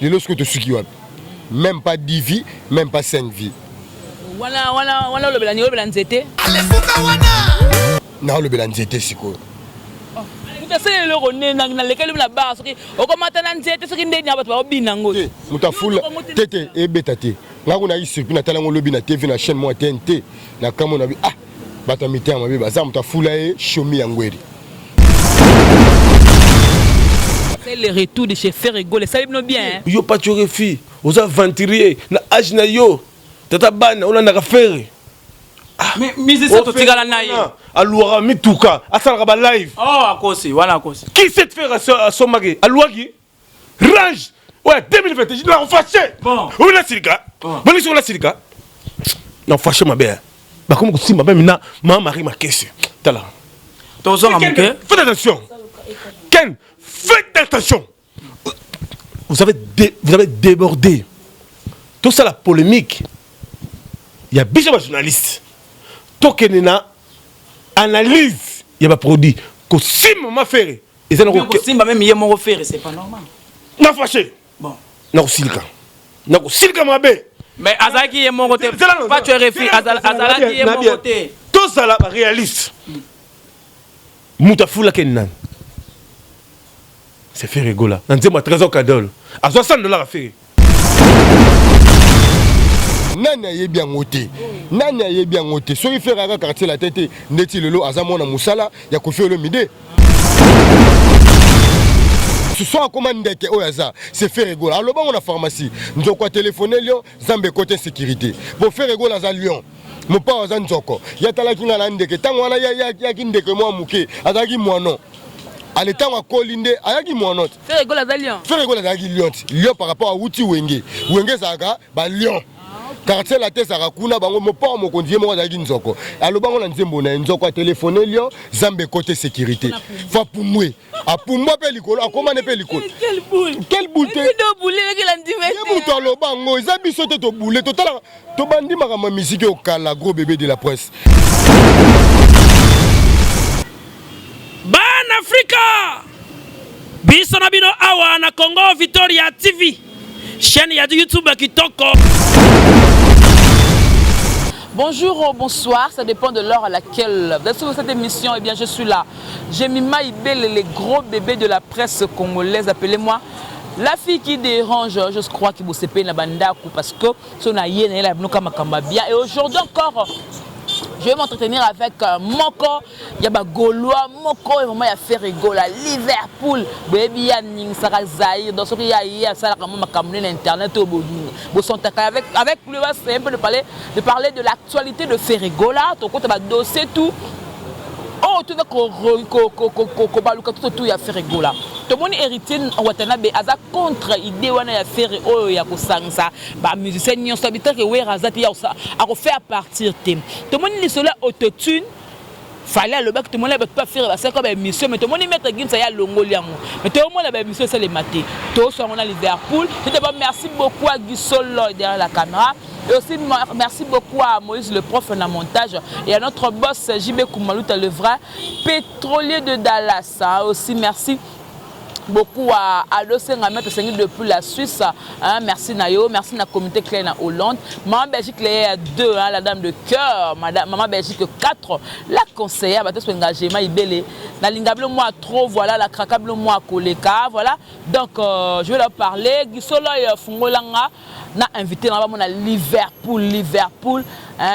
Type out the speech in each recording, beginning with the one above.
Les lorsque tu suis même pas 10 vies, même pas 5 vies. Voilà le belani, le belanzete. Non, le belanzete c'est quoi? C'est le rené dans lequel la base. Au commentaire nzete ce qui n'est pas pas binango. Mutafula tete et betate. Là on a eu surpris na talango lobi na TV na chaîne moi TNT na kamo na bi ah bata mité amabe baza mutafula e shomi yangweri. C'est le retour de chez Ferrego, ça va bien. Yo pas tu refi, aux aventuriers na âge na yo. Tata bana on a affaire. Mais c'est ça to tigala na ye. Alouara mituka, asala ba live. Oh akosi, voilà akosi. Qui sait faire à son mari? Alouagi range. Ouais, 2021, je l'ai fâché. Bon. Où est la silica? Bon, ils sont la silica. Non, fâché ma belle. Bah comme si ma belle mina, ma mari ma caisse. T'as là. Faites attention. Ken, faites attention. Vous avez débordé. Tout ça la polémique. Il y a bien des journalistes. Tokenena analyse. Il y a des produits. Que si maman fait. Et ça n'a si même il y a mon refaire, c'est pas normal. Non fâché. Bon. Non silka. Non silka ma belle. Mais Azaki est mon côté. Pas tu es refi. Azaki est mon côté. Tout ça là réaliste. Moutafula Kenan. C'est fait rigoler. Nanzema 13 ans cadeau. À $60 à faire. Nani a bien ngoté. Nani a bien ngoté. So il fait raga quartier la tête. Neti lelo azamona musala ya kofi le midi. Ce soit comment ndeke oyaza, c'est faire rigoler. Alors bon on a pharmacie. Nous avons téléphoné Lyon, Zambé côté sécurité. Pour faire rigoler à Lyon. Mon père a nzoko. Ya tala kinga na ndeke. Tango wana ya kindeke moi muke. Azaki moi non. À l'état où Colinde, ayaki moi non. Faire rigoler à Lyon. Faire rigoler à Lyon. Lyon par rapport à Outi Wenge. Wenge Zaga, bah Lyon. Quartier la tête Sarakuna, bango mon père mon conduit moi azaki nzoko. Alors bango na nzembo na nzoko téléphoner Lyon, Zambé côté sécurité. Fa pour moi. A pour moi pe likolo, a comment ne pe likolo. Quelle boule. Quelle boule. Quelle boule que l'andimé. Ye muto lo bango, zabi sote to boule to tala. To bandi makama musique au kala gros bébé de la presse. Ban Africa. Biso na bino awa na Congo Victoria TV. Chaîne ya YouTube Kitoko. Bonjour, bonsoir, ça dépend de l'heure à laquelle vous êtes sur cette émission. Eh bien, je suis là. J'ai Mima Ibel, les gros bébés de la presse congolaise. Appelez-moi la fille qui dérange. Je crois qu'il vous sépare la banda parce que son aïe n'est là, bien. Et aujourd'hui encore, je vais m'entretenir avec Moko, il y a Gaulois, Moko et vraiment il y a Ferrego, Liverpool, baby Yanning, Sarah Zahir, dans ce qu'il y a ça m'a camené l'internet au bout avec lui c'est un peu de parler de l'actualité de Ferrego là, ton compte va dossier tout. Oh, tu veux tout ya Ferrego là. Tout le monde héritier Watanabe aza contre idée wana ya Ferre oh ya ko sangsa ba musicien nyon sabita ke we razati ya ça a refaire partir thème. Tout le monde li cela autotune. Fallait le bac tout le monde pas faire c'est comme émission mais tout le monde mettre Gimsa ya longo liango. Mais tout le monde la émission c'est les matés. Tout ça on a Liverpool. Je te merci beaucoup à Gisolo derrière la caméra. Et aussi merci beaucoup à Moïse le prof en montage et à notre boss JB Koumalouta le vrai pétrolier de Dallas. Aussi merci beaucoup à Adosé Ngamet depuis la Suisse. Merci Nayo, merci na communauté Claire na Hollande. Maman Belgique Claire 2, la dame de cœur. Maman Belgique 4, la conseillère. Bateau engagement Ibele. La lingable moi trop, voilà la craquable moi Koleka, voilà. Donc je vais leur parler. Gisolo Fungolanga na invité na mon Liverpool.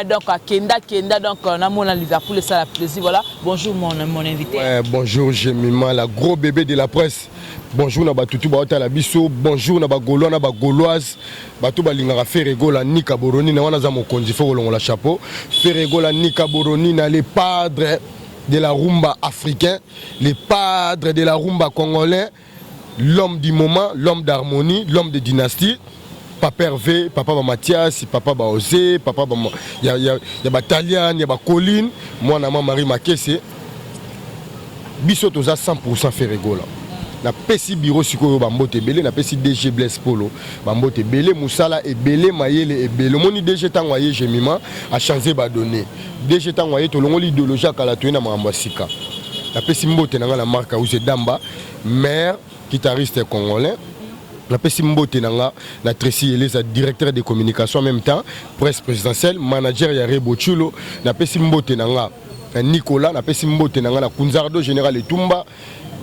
Donc à Kenda donc na mon Liverpool et ça la plaisir voilà. Bonjour mon invité. Ouais, bonjour Jemima, la gros bébé de la presse. Bonjour na batutu ba otala biso, bonjour na ba Gaulois na ba Gauloise. Batu ba lingaka Ferrego la Nika Boroni na wana za mokonzi fo longo la chapeau. Ferrego la Nika Boroni na les padres de la rumba africain, les padres de la rumba congolais, l'homme du moment, l'homme d'harmonie, l'homme de dynastie. Papa Hervé, papa Mathias, papa Osé, papa il y a Talian, il y a Colline, moi na Marie Makese. Biso toza 100% Ferrego là. Na pesi bureau sikoyo bambote belé na pesi DG Blaise Polo bambote belé Moussala et belé Mayele et belé moni DG tangwaye Jemima a changé ba donner DG tangwaye to longo l'idéologie kala to na mambasika na pesi mbote na la marque Ouzé Damba maire guitariste congolais na pesi mbote nanga na Tracy Eleza directeur de communication en même temps presse présidentielle manager ya Rebo Chulo na pesi mbote nanga Nicolas na pesi mbote nanga na Kunzardo général Etumba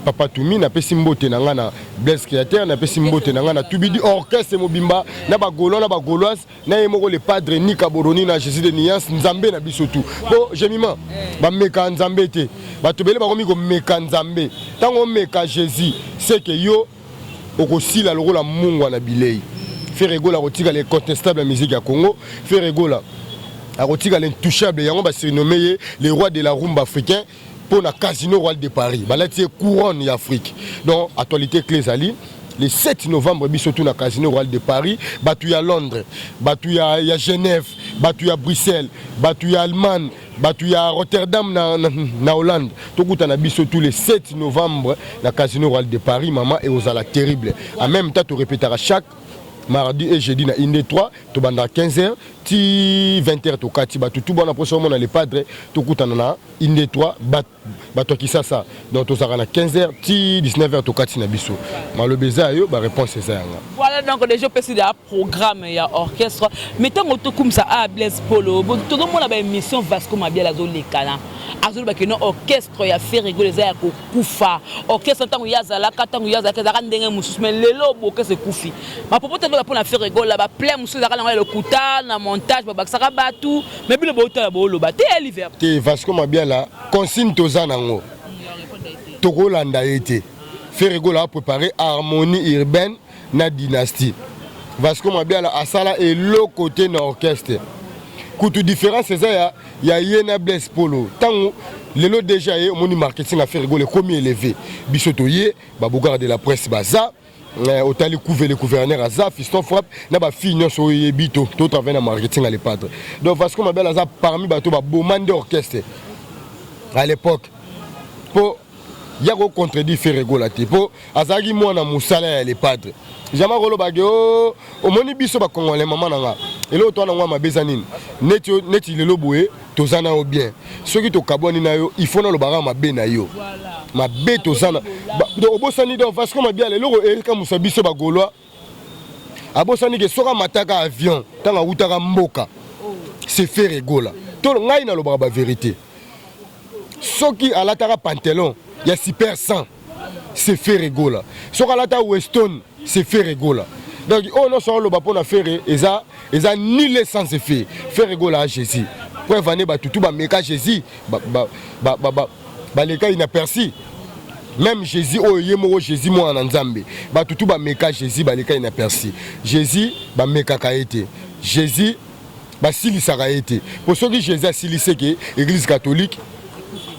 Papa Toumi na pesi mbote nanga na Blaise Créateur na pesi mbote nanga na Tubidi orchestre mobimba na ba Gaulois na ba Gauloise na yemoko le padre Nika Boroni na Jésus de Niance Nzambe na biso tout bo jemima ba meka Nzambe te ba tobele ba komi ko meka Nzambe tango meka Jésus c'est que yo okosila lokola mungwa na bilei Ferregola rotika les contestables la musique ya Congo Ferregola rotika l'intouchable yango ba surnommé les rois de la rumba africain pour le Casino Royal de Paris balati couronne Afrique donc actualité clé zali le 7 novembre bisotou na Casino Royal de Paris batu ya Londres batu ya Genève batu ya Bruxelles batu ya Allemagne batu ya Rotterdam na Hollande tokuta na bisotou le 7 novembre na Casino Royal de Paris maman et aux ala terrible en même temps tu répétera chaque mardi et jeudi na Inde 3 to banda 15h ti 20h to kati batu tout bon après on a les padres to kutana na Inde 3 bato ki ça donc to sera na 15h ti 19h to kati na biso malobeza yo ba réponse c'est ça voilà donc déjà précis da programme ya orchestre mettons to comme ça à Blaise Polo to do mona ba émission Vasco Mabiala zo lekana azolo ba kino orchestre ya Ferregola za ya kufa orchestre tango ya zalaka za ndenge mususu mais lelo boke se kufi ma popote pour la Ferregola ba plein mususu za kana le kuta na montage ba bakisaka batu mais bino bota bolo ba te l'hiver te Vasco Mabiala consigne toza nango tokolanda été Ferregola a préparé harmonie urbaine na dynastie Vasco Mabiala asala et le côté na orchestre kutu différence c'est ça ya yena Blaise Polo tango lelo déjà ye moni marketing à Ferregola comme élevé bisoto ye ba bougar de la presse baza otali couvert le gouverneur aza fiston frappe na ba fille nyonso yebito to travailler na marketing à l'épadre donc Vasco Mabiala aza parmi bato ba bomande orchestre à l'époque pour yako contredit Ferregola te pour azagi mwana musala ya l'épadre jamais rolo bagyo omoni biso ba congolais maman nanga elo to na ngwa mabeza nini neti lelo boye tozana o bien soki to kaboni na yo il faut na lo baga mabe na yo mabe tozana do obosani do Vasco Mabiala lelo Erika Musabiso ba Gaulois abosani ke soka mataka avion tanga utaka mboka c'est Ferregola to ngai na lo baga ba vérité soki alataka pantalon ya super 100 c'est Ferregola soki alata Weston c'est Ferregola donc on non solo ba pona faire eza ni l'essence fait Ferregola à Jésus pour venir ba tout ba meka Jésus ba leka inaperçu même Jésus o yemo Jésus mo en Nzambe ba tout ba meka Jésus ba leka inaperçu Jésus ba meka kaete Jésus ba silisa kaete pour ceux qui Jésus a silisé que église catholique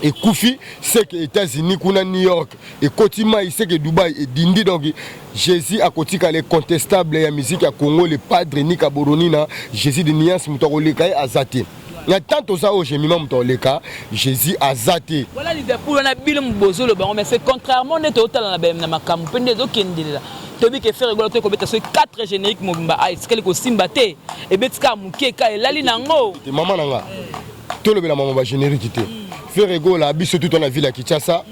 et Koufi c'est que États-Unis kuna New York et Kotima il sait que Dubaï et Dindi donc Jésus à côté les contestables la musique à Congo le padre Nika Boroni na Jésus de Niance mutoko lekai azate na tanto ça au jemima mutoko leka Jésus azate voilà Liverpool on a bilim bozolo ba mais c'est contrairement net au talent na makambo pende zo kendela tobi ke Ferregola to ko beta so 4 génériques mobimba ai skele ko simbate et betka mukeka elali nango maman nanga to le bela maman ba générique te Ferregola biso tout na ville à Kinshasa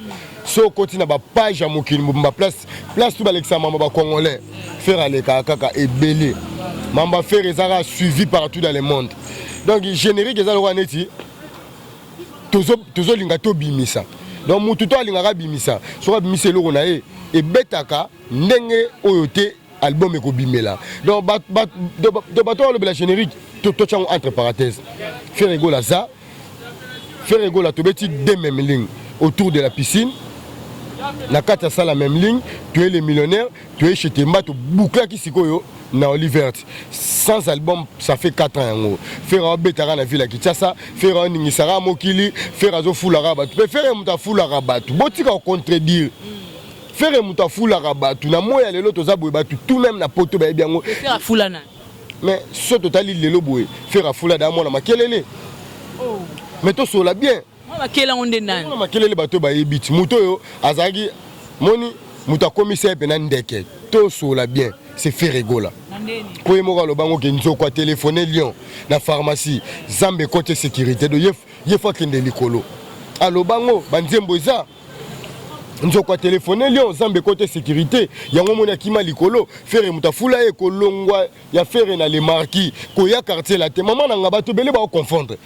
so continue ba page à mokili mobimba place tout Alexa maman ba congolais faire aller kaka et belé mamba faire ezara suivi partout dans le monde donc générique ezala waneti tozo linga to bimisa donc mutu to linga bimisa so bimisa loko na e betaka ndenge oyote album ko bimela donc de bato le bela générique to chango entre parenthèses Ferregola ça Ferregola to beti deux mêmes lignes autour de la piscine na kata ça la même ligne tu es le millionnaire tu es chez Temba to boucla ki sikoyo na Oliver sans album ça fait 4 ans faire un betara na ville à Kinshasa faire un ningisara mokili faire azo fulara batu faire muta fulara batu botika contredire faire muta fulara batu na moya lelo toza boye batu tout même na poto ba biango faire fulana mais ce total lelo boye faire fula da mona makelele mais to sola bien makela onde nani makelele bato ba yebiti muto yo azagi moni muta commissaire pena ndeke to sola bien c'est Ferregola ko yemo lo bango ke nzoko téléphoner Lyon na pharmacie Zambe côté sécurité do yef fa kende likolo alo bango banzembo za nzoko téléphoner lion zambe côté sécurité yango mona kima likolo faire mutafula e kolongwa ya faire na les marquis ko ya quartier la te maman na bato belé ba confondre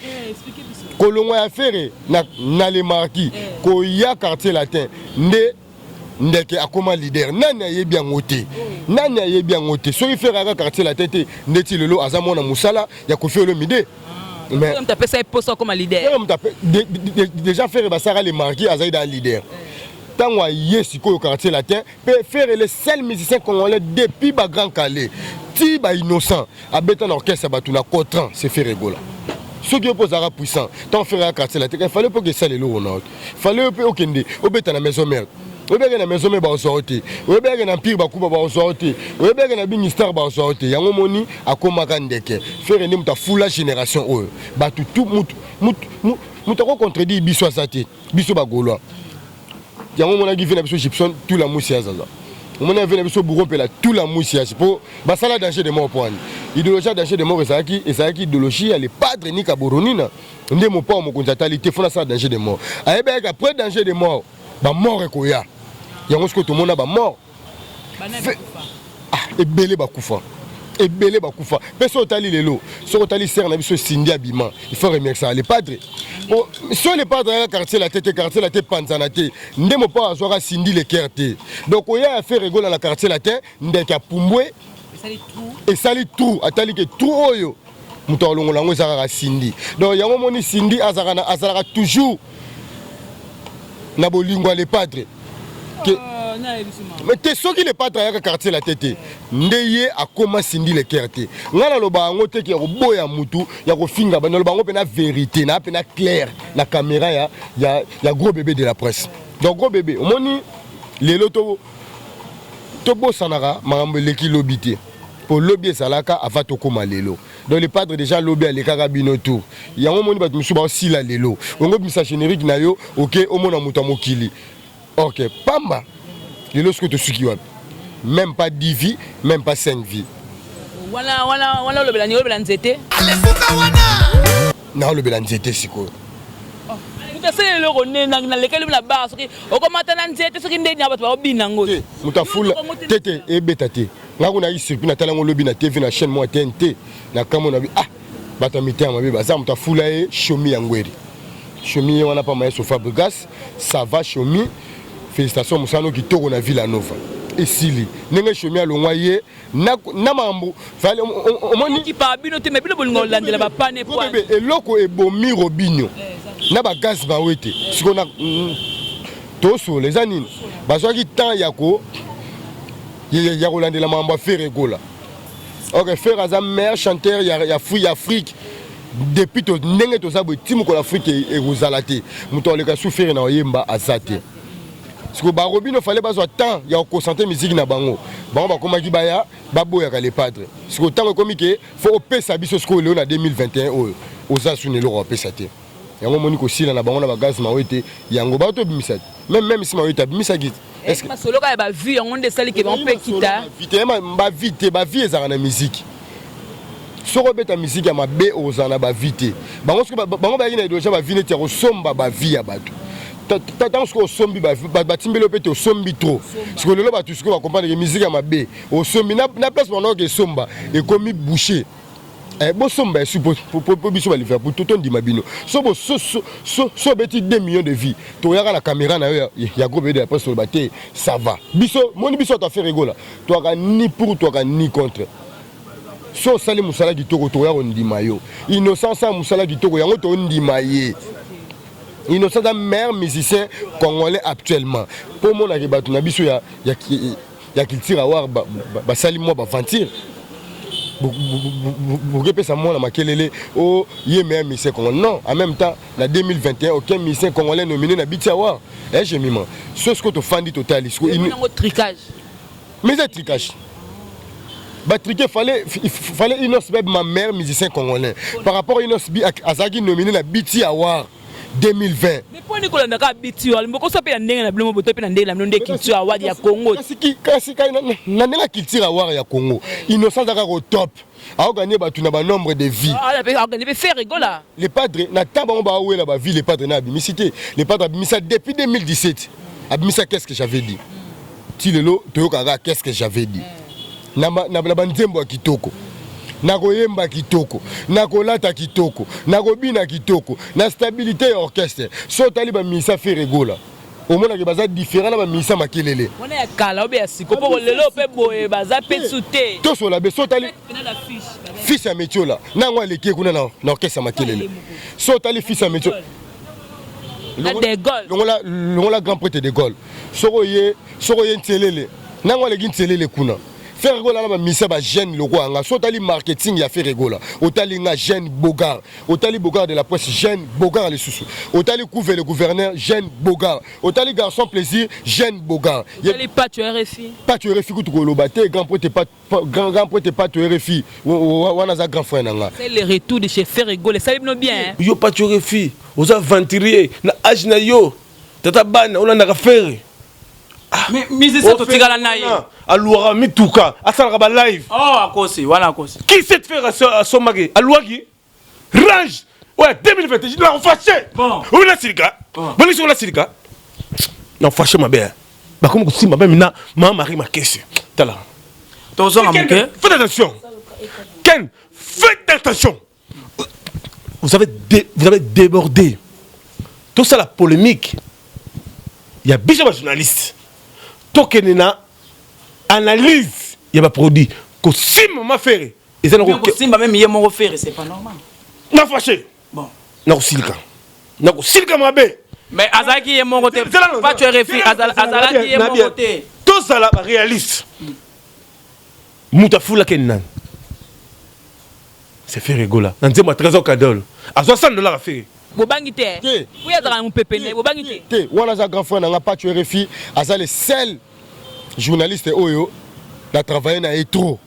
kolongwa ya faire na les marquis ko ya quartier latin ndeke akoma leader nani ayebi yango te nani ayebi yango te soki faire aka quartier latin te ndeti lelo aza mona musala ya kofi le mide mais on t'appelle ça poste comme leader déjà faire basara les marquis aza dans leader. Tant que yes, au quartier latin, peut faire les seuls musiciens congolais depuis le Grand Calais. Si bah innocent, à béton orchestre, bah tout na cotran, c'est fait rigoler. Ceux qui opposent à puissant, tant faire un quartier latin, il fallait pas que ça les lourds. Il fallait pas que au béton la maison mère. Au béton la maison mère bah sortir. Au béton la pire bah coupa bah sortir. Au béton la ministère bah sortir. Yango moni à comment gandeke. Faire une muta full génération eux. Bah tout muta contredit biso sati. Biso bah gaulois. Yango mona qui vient biso Gibson tout la moussia zaza. Mona vient biso bourron pela tout la moussia pour basala danger de mort point. Idéologie danger de mort ezaki idéologie les padres ni kaboronina. Ndé mo pa mo kontatalité fona ça danger de mort. Ayebe après danger de mort ba mort ekoya. Yango sko to mona ba mort. Ebele ba kufa. Ebele ba kufa. Peso tali lelo, so tali ser na biso Cindy Abima. Il faut remercier ça les padres. Sur les padres quartier la tête panzanate. Ndemo pas azora Cindy le quartier. Donc oya a fait rigoler la quartier la tête ndeka pumbwe et sali tout atali que tout oyo. Muto longola ngo zara Cindy. Donc yango moni Cindy azara toujours na bolingwa les padres. Mais t'es sûr qu'il est pas travaillé à quartier la tête. Ndeye a comment Cindy le quartier. Ngala lo ba ngote ki robo ya mutu ya ko finga ba no ba ngopena vérité na pena clair la caméra ya gros bébé de la presse. Donc gros bébé, omoni lelo to bosanara mambo leki lobité. Pour lobby salaka avant to koma lelo. Donc les padres déjà lobby à lekaka binoto. Yango moni ba musu ba aussi la lelo. Ngo misa générique na yo, OK, omona mutu mokili. OK, pamba. Et lorsque tu suis même pas 10 vies, même pas 5 vies. Voilà le belanzete. Non, le belanzete c'est quoi? C'est le rené dans lequel la base. Au commentaire nzete ce qui ndeni abattu ba binango. Mutafula tete e betate. Nga kuna yi surpris na tala ngo lobi na TV na chaîne moi TNT na kamo na bi bata mité ma bi baza mutafula e shomi yangweri. Shomi wana pa maïs au Fabregas, ça va shomi. Félicitations Moussano qui tourne à Villanova. Et Sili, n'engue chemin à l'ongoyer, namambo, fallait on qui pas bino te mais bino bolngo lande la pas ne point. Et loko e bomi robinho. Na ba gaz ba wete. Ce qu'on a toso les anines. Ba so ki temps yako ya rolande la mambo faire rigola. OK, faire azam meilleur chanteur ya fouille Afrique. Depuis to ndenge to sabo timu ko l'Afrique et rozalate. Muto le ka souffrir na yemba azate. Parce que Barobino fallait pas avoir temps, il y a concentrer musique na bango. Bango ba koma ki baya, babo ya les padres. Parce que tant comme que faut pesa biso ce que en 2021 aux asune le repesate. Yango moni ko sila na bango na bagaz ma wete, yango ba to bimisat. Même si ma wete bimisa git. Est-ce que solo ka ba vu yango de sali ke ba peut kita. Vite ba vie ezana na musique. Soko beta musique ya mabe ozana ba vite. Bango ce que bango ba yina doja ba vine te resomba ba vie ya bato. Tant que au sombi batimbelo pete au sombi trop parce que le batu ce que va comprendre que musique à ma b au sombi na place pendant que somba et comme boucher bon somba suppose pour biso va le faire pour tout on dit mabino so beti 2 millions de vies to yaka la caméra na ya gros bébé après sur le baté ça va biso moni biso ta faire rigola toi ni pour toi ni contre so sali musala kitoko to ya ondima yo innocence musala kitoko yango to ondima ye. Innocent est le meilleur musicien congolais actuellement. Pour moi, il y a qui tire à voir, il y a ventir. Vous répétez ça, moi, il y a meilleur musicien congolais. Non, en même temps, en 2021, aucun musicien congolais nominé n'a pas voir. Et je m'y mens. C'est ce que tu fais total. Il y a un tricage. Mais c'est tricage. Il fallait Innocent ma meilleur musicien congolais. Par rapport à Innocent, Azagi nominé n'a pas voir. 2020. Mais pour Nicolas Ndaka biti wali mboko so pe ya ndenge na bilimo boto pe na ndenge la ndenge culture award ya Congo. Kasi na ndenge culture award ya Congo. Innocent Ndaka au top. A gagné ba tuna ba nombre de vies. A gagné faire rigola. Les padres na taba on ba oué la ba vie les padres na bimisité. Les padres bimisa depuis 2017. abimisa qu'est-ce que j'avais dit tilelo toyokaka qu'est-ce que j'avais dit na banzembo ya kitoko na koyemba kitoko na kolata kitoko na kobina kitoko na stabilité ya orchestre so tali bamisa fe regola omonaki baza différent na bamisa makelele wana ya kala obe ya siko mpo lelo mpe boye baza mpe sute tosola be so tali fils ya metiola nango aleki kuna na orchestre makelele so tali fils ya metiola longola grand prêtre de Gaulle soko ye ntelele nango aleki ntelele kuna faire regola na bamisa ba jeune loko anga so tali marketing ya faire regola otali nga jeune Bogard otali Bogard de la presse jeune Bogard les sous otali couvre le gouverneur jeune Bogard otali garçon plaisir jeune Bogard otali pas tu RFI kutu ko lobate grand prêtre pas tu RFI wana za grand frère nanga c'est le retour de chez faire regola ça libno bien yo pas tu RFI oza venturier na age na yo tata bana ona na faire mais musicien totikala na ye alouara mituka asalaka ba live akosi wana akosi qui sait faire à Somage alouaki range ouais 2021 je l'ai fâché bon on a silika bon sur la silika non fâché ma belle ba comme si ma belle mina Marie ma caisse tala tozonga muke faites attention Ken faites attention vous avez débordé tout ça la polémique il y a déjà des journalistes tokenena analyse il y a pas produit que sim ma faire et ça non simba même yé mon faire c'est pas normal na fâché bon na silka ma bé mais azaki yé mon côté pas tu refi azalaki yé mon côté tout ça là réaliste mutafula kenan c'est fait rigola nanze moi trésor cadol à $60 à faire bobangi te oui azala mu pepene bobangi te wana za grand frère nanga pas tu RFI azale seul journaliste oyo na travailler na etro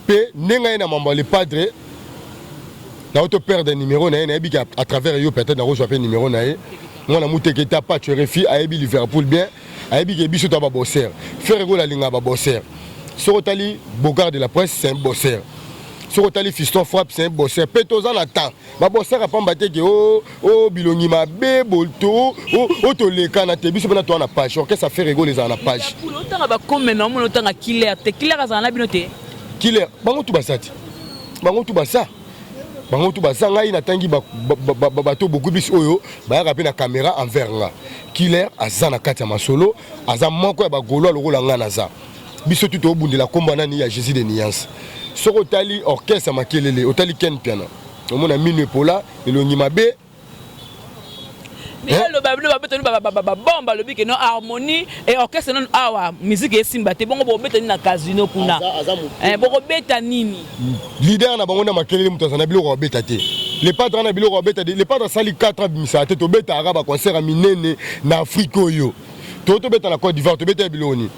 pe nenga na mamba le padre na auto perdre numéro na yebi à travers yo peut-être na rejoindre numéro na ye mwana muteketa pas tu RFI ayebi Liverpool bien ayebi ke biso ta ba bosser faire rigola linga ba bosser Sorotali Bogard de la presse c'est un bosseur. Sorotali Fiston Frappe c'est un bosseur. Petozan attend. Ma bosseur a pas mbatté que oh bilongi ma bé bolto oh toleka na te biso na toi na page. OK ça fait rigoler les na page. Autant ba comme maintenant mon autant killer te killer za na binote. Killer bango tu basati. Bango tu basa. Bango tu basa ngai na tangi bato beaucoup bis oyo ba rapé na caméra envers nga. Killer azana kati ya masolo aza moko ya ba golo lokola nga na za. Biso tout au bout de la combat nani ya Jésus de Niance. Soko tali orchestre makelele, otali ken piano. On a mis le pola et le nimabe. Mais le bomba le bique non harmonie et orchestre non awa musique et simba te bongo bo beta ni na casino kuna. Bongo beta nini. Leader na bango na makelele muto na bilo beta te. Les padres na bilo beta te. Les padres sali 4 ans bimisa te to beta araba concert à minene na Afrique yo. To beta na Côte d'Ivoire to beta biloni.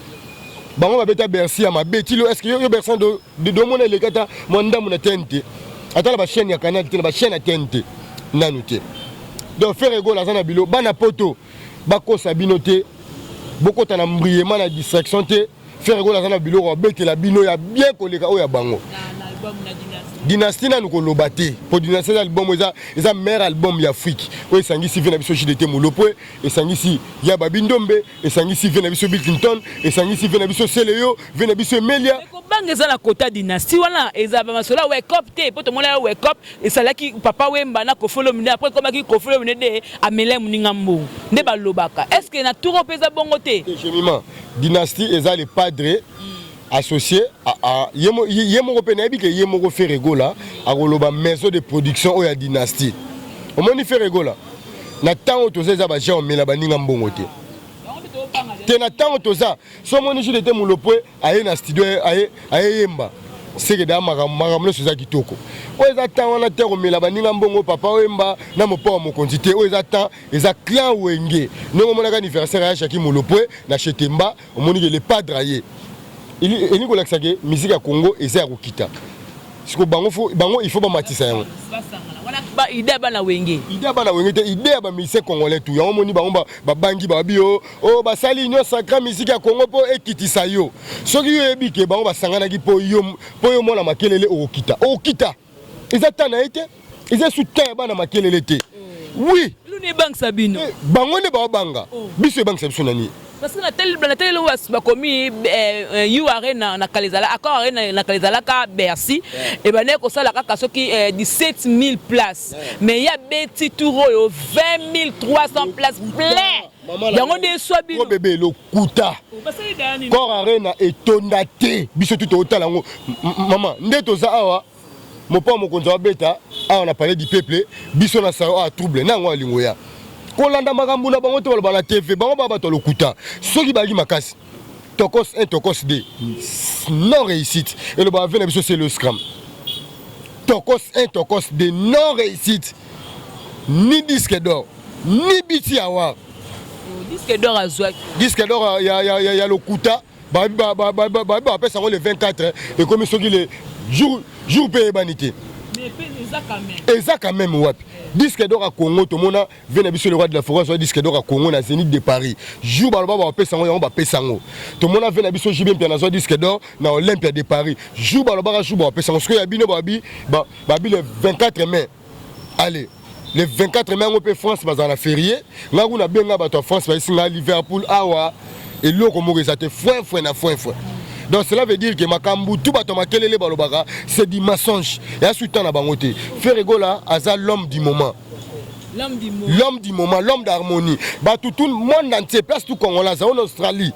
Bango babeta Bercy à ma betilo est-ce que yo Bercy de mon les gata mon ndam na TNT ata la chaîne ya canal te la chaîne ya TNT nanu te donc faire ego la zana bilo bana poto bako sabinote boko tana mbriema na distraction te faire ego la zana bilo ro betela bino ya bien koleka o ya bango Dynastie na nuko lobate pour Dynastie album eza meilleur album ya Afrique o esangisi vena biso JDT Molopwe esangisi ya Babindombe esangisi vena biso Bill Clinton esangisi vena biso Seleyo vena biso Melia ko banga za la kota Dynastie wana eza ba masola wake up te poto mona wake up esalaki papa Wemba na Kofolo Mine après comme ki Kofolo Mine de amele muninga mbo nde ba lobaka est-ce que na tour pesa bongo te chemiment Dynastie eza le padre associé à Yemo Européen que Yemo fait rigola à Goloba maison de production ou ya Dynastie. Au moins il fait rigola. Na temps autoza ba jean mais la baninga mbongo te. Te na temps autoza so moni je était Molopwe aye na studio aye yemba. C'est que da maramlo soza kitoko. O eza temps wana te mais la baninga mbongo papa Wemba na mopa mo quantité o eza temps eza client wenge. Non mona ka anniversaire ya Chaki Molopwe na Chetemba au moni que les padres aye. Il est comme ça que musique à Congo et c'est à Rokita. Parce que bango il faut pas matissa yango. Ba idée bana wenge. Idée bana wenge idée ba musique congolais tout. Yango moni bango ba bangi ba bio oh ba sali union sacrée musique à Congo po ekitisa yo. Soki yo ebike bango ba sangana ki po yo mona makelele Rokita. Rokita. Ils attendent été. Ils sont sous terre bana makelele te. Oui. Luni bank sabino. Bango ne ba banga. Biso bank sabino nani. Parce que na tel was ba komi you arena na Kalizala accord arena na Kalizala ka Bercy et ba ne ko sala ka soki 17000 places mais il y a beti touro yo 20300 places plein. Yango de swabino. Ko bébé lo kuta. Corps arena et tondate biso tout otala ngo maman ndeto za awa mon père mon konza beta on a parlé du peuple biso na sa a trouble na ngo lingo ya kolanda makambo na bango to bala TV bango baba to lokuta soki bagi makasi tokos 1 tokos 2 non réussite et le baba vient biso c'est le scrum tokos 1 tokos 2 non réussite ni disque d'or ni biti award disque d'or azwa disque d'or ya lokuta ba après ça le 24 et comme soki le jour payé banité mais eza quand même wapi disque d'or à Congo tout monde vient biso le roi de la forêt soit disque d'or à Congo na Zénith de Paris jour ba ba pesa ngo yango ba pesa ngo tout monde vient biso jibe bien na disque d'or na Olympia de Paris jour ba jour ba pesa ngo ce que ya bino ba le 24 mai allez le 24 mai on peut France bazana férié nga kuna benga ba to France ba singa Liverpool awa et loko mo rezate foin donc cela veut dire que makambu tout bato makelele balobaka c'est du mensonge et asutan na bangote Ferrego là aza l'homme du moment l'homme d'harmonie bato tout le monde entier place tout Congolais en Australie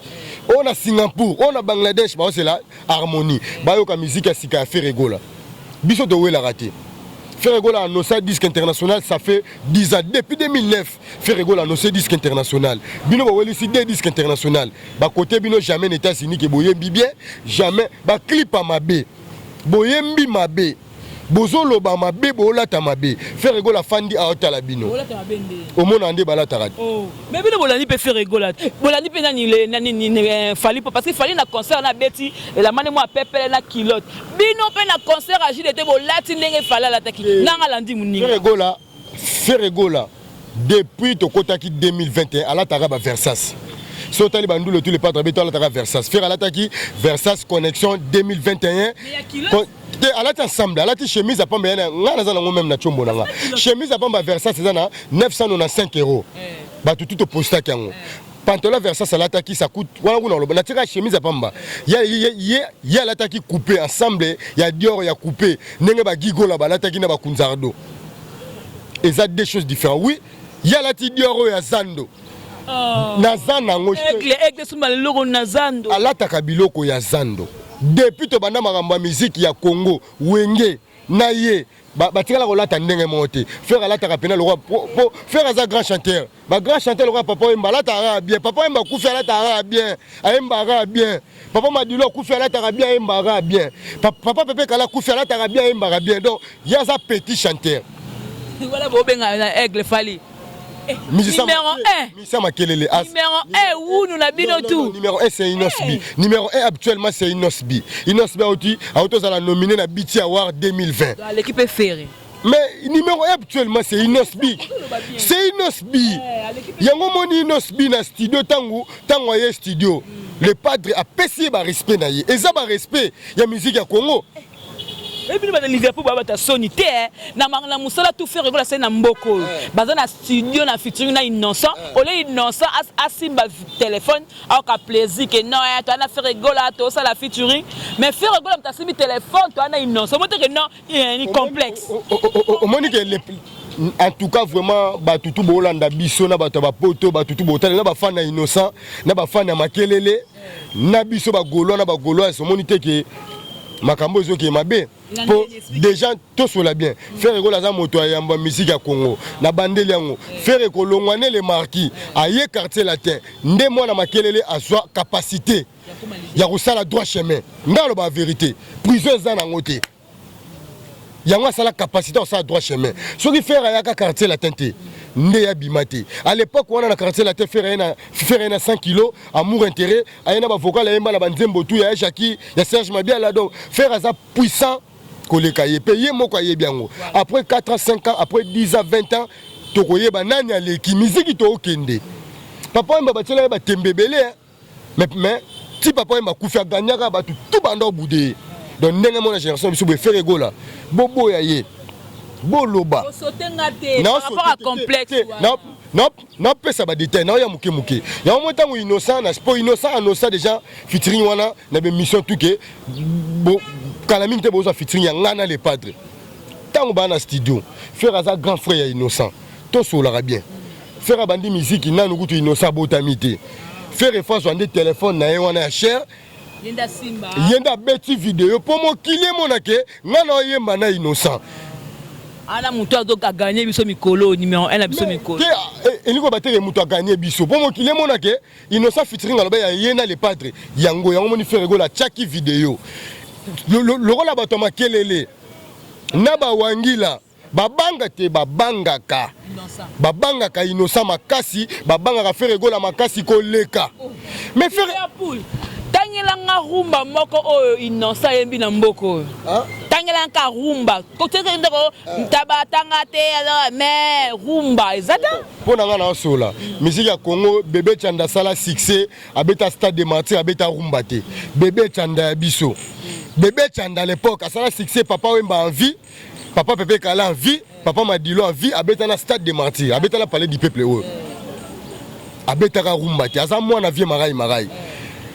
on a Singapour on a Bangladesh ba c'est la harmonie ba yo ka musique ya sika Ferrego là biso de la raté Ferrego a annoncé disque international, ça fait 10 ans. Depuis 2009, Ferrego a annoncé disque international. Bino ba weli si des disques international. Ba côté bino jamais n'était signé que boyembi bien, jamais ba clip à mabe. Boyembi mabe. Bozolo ba mabe bola ta mabe. Ferrego la fandi a otala bino. Bola ta mabe ndé. Au monde ande bala tarad. Oh. Mais bino bolani pe Ferrego la. Bolani pe nani fali parce que fali na concert na beti et la mane moi pepele na kilote. Bino pe na concert a jile te bolati ndenge fala la taki. Nanga landi muninga. Ferrego la depuis to kotaki 2021 ala taraba Versace. So tali bandulo tous les padres beto ala taraba Versace. Faire ala taki Versace connexion 2021. Alati ensemble, alati chemise à pamba ngana za nango même na chombo nanga. Chemise à pamba Versace c'est na 995 €. Ba tout posta kango. Pantalon Versace alati ça coûte wana kuna loba na tira chemise à pamba. Ya alati coupé ensemble, ya Dior ya coupé. Nenge ba gigola ba alati na ba kunzardo. Et ça deux choses différentes. Oui, ya alati Dior ya Zando. Nazana ngo. Aigle suma loko na Zando. Alata kabiloko ya Zando. Depuis to banda makambo musique ya Congo wenge na ye batikala kolata ndenge monte faire alata kapena le roi faire un grand chanteur le roi papa embalata bien papa emba kufi alata bien aemba bien papa madilo kufi alata bien aemba bien papa pepe kala kufi alata bien aemba bien donc il y a ça petit chanteur voilà bobenga aigle fali numéro 1. Numéro 1, où nous l'habitons tout. Numéro 1, c'est Inosbi. Numéro 1, actuellement, c'est Inosbi. Inosbi a été nominé à BT Award 2020. L'équipe est ferrée. Mais numéro 1 actuellement, c'est Inosbi. C'est Inosbi. Il y a un moment Inosbi dans le studio, tango studio. Le padre a péché par respect. Et ça, par respect, il y a musique à Congo. Et puis nous Liverpool baba sonité na mangala musala tout faire réguler c'est na mboko baza na studio na featuring na innocent ole innocent asimba téléphone a plaisir que non toi na faire réguler to ça la featuring mais faire réguler ta simbi téléphone toi na innocent montre que non il y a un complexe au monique en tout cas vraiment batutu bolanda biso na bato ba poto batutu botala na ba fan na innocent na ba fan na makelele na biso ba golo na ba golo so monite que makambo zo ke mabe pour des gens tous sur la bien faire école à moto ya musique à Congo na bandeli yango faire école longwane les marquis aye quartier latin ndé moi na makelele a soi capacité ya kosala droit chemin ngalo ba vérité prison za na ngote yango sala capacité à sala droit chemin ce qui faire ya quartier latin te ndé ya bimate à l'époque on a na quartier latin faire na 100 kg amour intérêt ayena ba vocal ayemba na banzembo tout ya Jackie ya Serge Mabia là donc faire ça puissant payé moko yebiango après 4 ans 5 ans après 10 ans 20 ans to koyeba nani aleki musique to okende papa mba batela ba tembebele mais ti papa mba kufa ganyaka batu tout bando boudé donc ndenge mona génération biso be faire gola bobo ya ye boloba par rapport à complexe non pesa ba détail na ya muke ya mo tango innocent na sport innocent déjà featuring wana na be mission tout que kala mingi te boza featuring ya ngana les padres tango ba na studio faire ça grand frère ya innocent to solara bien faire bandi musique na nukutu innocent botamité faire référence à des téléphones na wana ya cher yenda beti vidéo pour mo kilie monake ngana yemba na innocent ana mutu azoka gagner biso mikolo numéro 1 na biso mikolo eliko bateke mutu a gagner biso pour mo kilie monake innocent featuring aloba ya yena les padres yango moni faire rigola chaki vidéo le rôle bato makelele na ba wangila babanga te babangaka innocent makasi babangaka faire rigola makasi koleka mais faire tangelanga rumba moko oyo innocent yembi na mboko tangelanga rumba toteke ndeko tabatanga te mais rumba ezata pona nga na sola musique ya Congo bébé Chanda sala succès abeta stade de martyr abeta rumba te bébé Chanda ya biso bébé Chanda à l'époque sala succès papa wemba en vie papa Pepe Kala en vie papa Madilo en vie abeta na stade de martyr abeta na palais du peuple oyo abeta ka rumba te aza mwana vie marai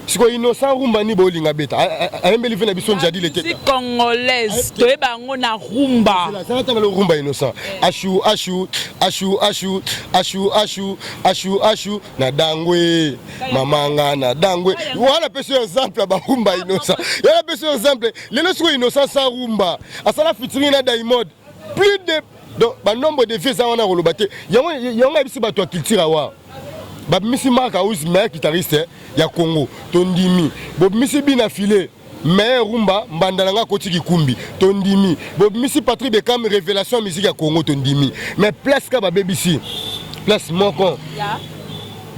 siko innocent rumba ni bolinga beta ayembeli vena biso njadi le tete congolaise toyeba ngo na rumba ça tanga le rumba innocent ashu na dangwe mamanga na dangwe wala pese exemple ba rumba innocent ya pese exemple lelo siko innocent sa rumba asala featuring na Diamond plus de donc ba nombre de vies ça wana rolobate yango bisi ba to culture wa ba misi marka aussi meilleur guitariste ya Congo tondimi bo misi bina filé meilleur rumba mbandalanga koti kikumbi tondimi bo misi Patrick Bekam révélation musique ya Congo tondimi mais place ka ba BBC place moko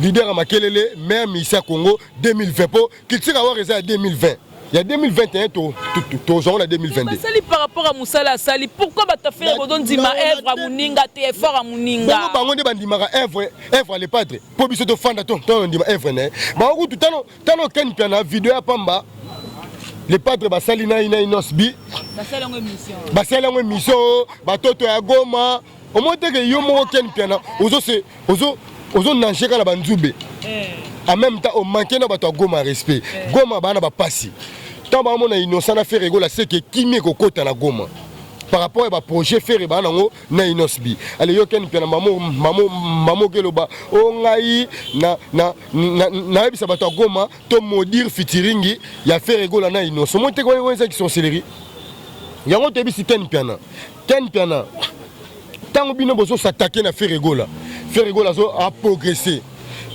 leader à makelele meilleur musique ya Congo 2020 po culture wa reza 2020 il y a 2021 to genre la 2022 sali par rapport à Moussala sali pourquoi ba ta faire bodon dima œuvre à muninga te effort à muninga bango de bandimaka œuvre les padres po biso to fanda to ndima œuvre ne ba ku tano ken piana vidéo ya pamba les padres ba sali na inosbi ba sali ngo émission ba toto ya Goma au moins que yo mo ken piana ozo nanger kala banzube en même temps au manquer na ba to Goma respect Goma bana ba passi tant ba mona innocent na faire rigola c'est que kimi ko kota na Goma par rapport à projet faire ba nango na inosbi allez yo ken pena mamo keloba o ngai na bisa ba to Goma to modire featuring ya faire rigola na innocent monte ko weza qui sont céleri yango te bisi ken pena tango bino bozo s'attaquer na faire rigola zo a progresser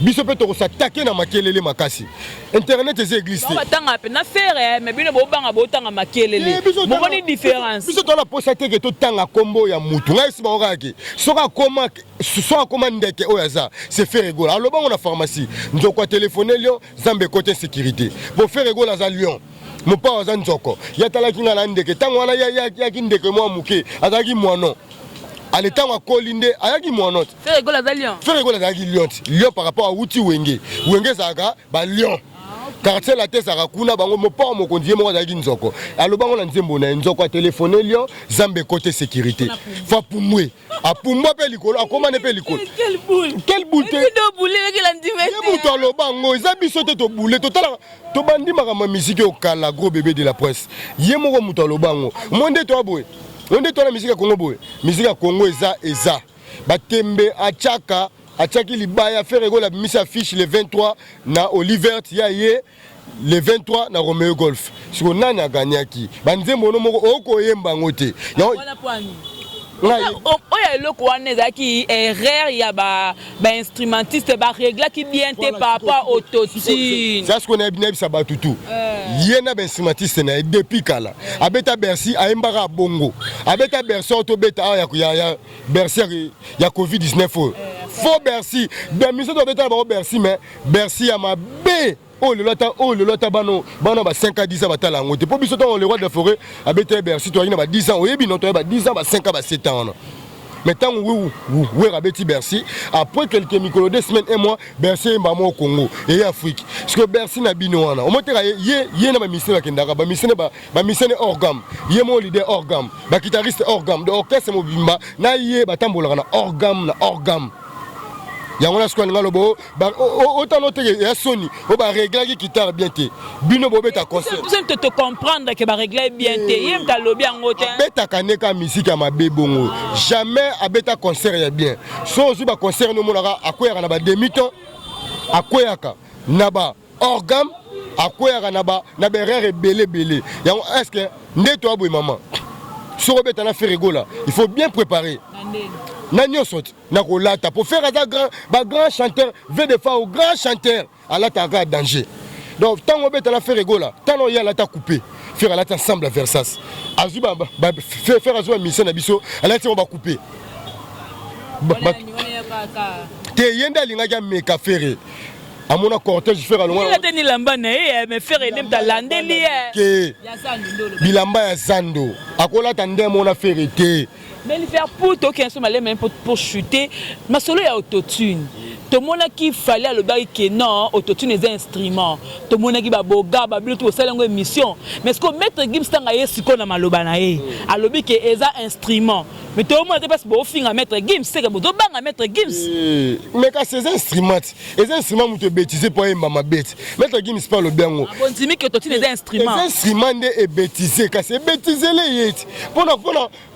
biso pe to s'attaquer na makelele makasi internet eza existe ba tanga pe na faire mais bino bo banga bo tanga makelele mo boni différence biso to la posate ke to tanga kombo ya mutu ngai siba okaki soka koma ndeke oyaza c'est faire rigola aloba on a pharmacie nzoko téléphoner Lyon zambe côté sécurité bo faire rigola za Lyon mo pa oza nzoko ya talaki ngala ndeke tango wana ya kindeke mo muke azaki mono ale tango kolinde ayaki monote faire rigola za Lyon Lyon par rapport à Wuti Wenge zaka ba Lyon quartier la tête saka kuna bango mopa mokondier mo azaki nzoko alobango na nzembo na nzoko téléphoner Lyon zambe côté sécurité fa pumwe apumwa pe likolo akomane pe likolo quel boule do boule avec la ndimete yebuto alobango eza biso te to boule totala to bandima ma musique au kala gros bébé de la presse yemoko muto alobango monde to aboye onde to la musique ya Congo boye musique ya Congo eza batembe achaki libaya faire rigola mise affiche le 23 na Oliver Tiaye le 23 na Romeo Golf siko nani a gagné qui banzembo no moko okoyemba ngote oya eloko wana ezalaki erreur ya ba instrumentiste ba régla qui bien te par rapport au autotune ça ce qu'on a bien bisa batutu yena ba instrumentiste na depuis kala abeta Bercy ayembaka bongo abeta Bercy to beta ya Bercy ya Covid-19 faux Bercy de musique to beta ba Bercy mais Bercy ya mabe oh le lota bano ba 5 à 10 ans batala ngote po biso to le roi de la forêt abeta Bercy to ina ba 10 ans oyebi no to ba 10 ans ba 5 ans ba 7 ans Mais tant que Rabeti Bercy, après quelques micros, 2 semaines, 1 mois, Bercy est au Congo et en Afrique. Parce que Bercy n'a binoana. Au moins, il y a une mission qui est mission hors gamme. Il y a mon leader hors gamme. Le guitariste hors gamme. Le orchestre Mobimba. Na yé batambola hors gamme, hors gamme. Yangona skwa nga lobo autant noter ya Sony o ba régler qui guitare bien té bino bobe ta concert tu te comprendre que ba régler bien té yem ta lobi ngote beta kaneka musique ya mabe bongo jamais abeta concert ya bien so zu ba concert no monaka akoyaka na ba demi-temps akoyaka na ba organe akoyaka na ba rere belé yango est-ce que ndeto aboy maman so beta na faire rigola il faut bien préparer Nanyo saute, Nakolata, pour faire un grand chanteur, veut de faire un grand chanteur, à la taga danger. Donc, tant qu'on est à la faire rigoler, tant qu'on y a la ta coupé, faire la ensemble à Versace. Azuba, faire Azuba mission à Bisso, à la on va couper. T'es yenda linga meka ferré. À mon cortège, faire à loin. Il a tenu l'ambane, mais faire un talande lié. Bilamba ya Zando. Akola tande mon affaire était. Mais il fait pour toi qui est même pour chuter, mais solo il y a autotune. Tout le monde qui fallait à le bail que non, autotune est un instrument. Tout le monde qui va boga, va tout ça une émission. Mais ce que maître Gims tanga yé siko na malobana yé, à l'obi que est un instrument. Mais tout le monde passe pour fin à maître Gims, c'est que vous devez bang à maître Gims. Mais quand ces instruments vous te bêtiser pour un maman bête. Maître Gims parle bien. Bon dis que autotune est un instrument. Les instruments est bêtisé, quand c'est bêtisé les yé.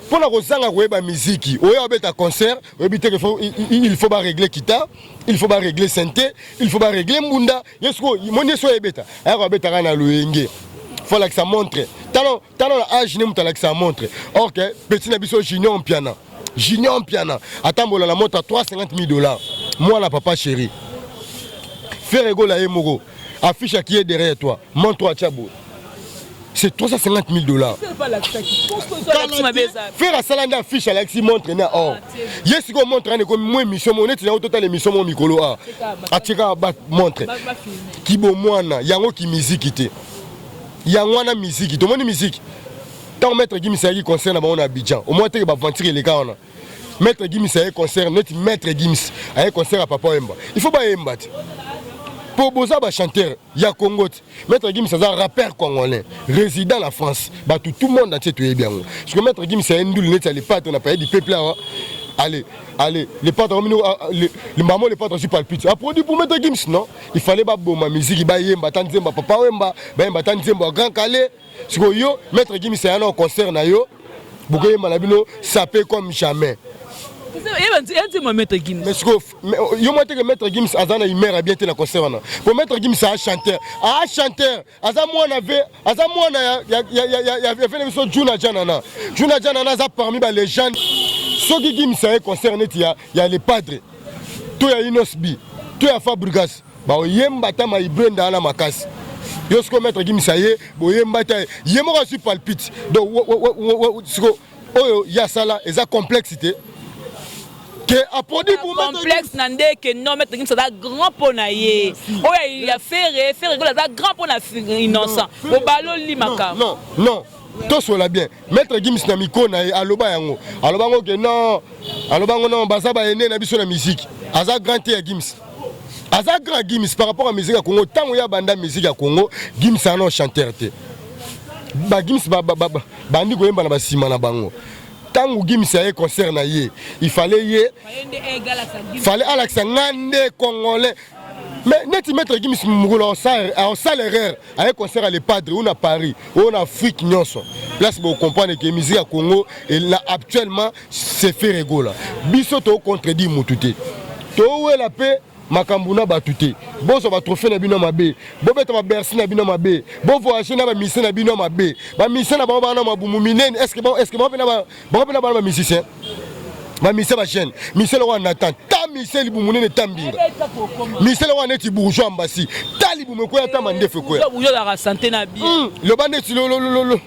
Pour la rosanga la musique, un concert, il faut pas régler guitare, il faut pas régler synthé, il faut pas régler mbunda. Mon so ebeta, alors beta kana luenge. Faut que ça montre. Talon âge nem que ça montre. OK, petit nabiso junior en piano. Junior en piano. Attends la montre à $350,000. Moi la papa chéri. Fais rigoler et mogo. Affiche qui est derrière toi. Montre-toi Tchabo. C'est $350,000. Faire à Salanda affiche Alexis montre na or. Yes go montre ne comme moi mission mon net na total émission mon mikolo a. Atika ba montre. Ki bo mwana yango ki musique té. Yango na musique, to moni musique. Tant maître Gims a concert na ba Abidjan. Au moins te ba ventire les gars on. Maître Gims a concert, notre maître Gims a concert à Papa Emba. Il faut pas Emba. Pour Boza ba chanteur ya Congo, maître Gims c'est un rappeur congolais résident en France. Bah tout le monde entier tu es bien. Parce que maître Gims c'est un nul net les pattes on a payé du peuple là. Allez, les pattes les maman les pattes aussi palpitent. A produit pour maître Gims non, il fallait pas bon ma musique ba yemba tanzemba papa wemba, ba yemba tanzemba grand calé. Parce que yo maître Gims c'est un concert na yo. Bokoye malabino sapé comme jamais. Mais ce que yo montre que maître Gims azana imer a bien été la concert pour maître Gims a chanteur aza moi ya fait l'émission Juna Janana za parmi les gens ceux qui Gims a concert net il y a les padres tout ya Inosbi tout ya Fabregas ba yemba tama ibrenda na makasi yo ce que maître Gims a bo yemba ta yemo ka su palpite donc ce que oyo ya sala eza complexité que a produit pour complexe nande que non maître Gims ça grand ponaye oh il a fait rigoler ça grand pona innocent au ballon limaka non tout cela bien maître Gims na mikona aloba yango que non aloba non basa ba ene na biso na musique aza grand ya Gims aza grand Gims par rapport à musique à Congo tant ya banda musique à Congo Gims a non chanteur te ba Gims bandi ko yemba na basima na bango. Tant que Gims a concert na ye, il fallait Alex Ngande congolais. Mais net mettre Gims Mougoula en salle erreur à un concert à les padres on a Paris, on a Afrique nyonso. Place pour comprendre que musique à Congo et là actuellement c'est fait rigoler. Biso to contredit mututé. To la paix makambuna batute bozo ba trophée na bino mabe bo beta ba Bercy na bino mabe bo voyager na ba mission na bino mabe ba mission na ba na mabumu minene est-ce que ba ba musicien ba mission ba chaîne mission wa Nathan ta mission libumu ne tambinga mission wa neti bourgeois mbasi ta libumu ko ya ta mandefe ko ya bourgeois la santé na bien le bande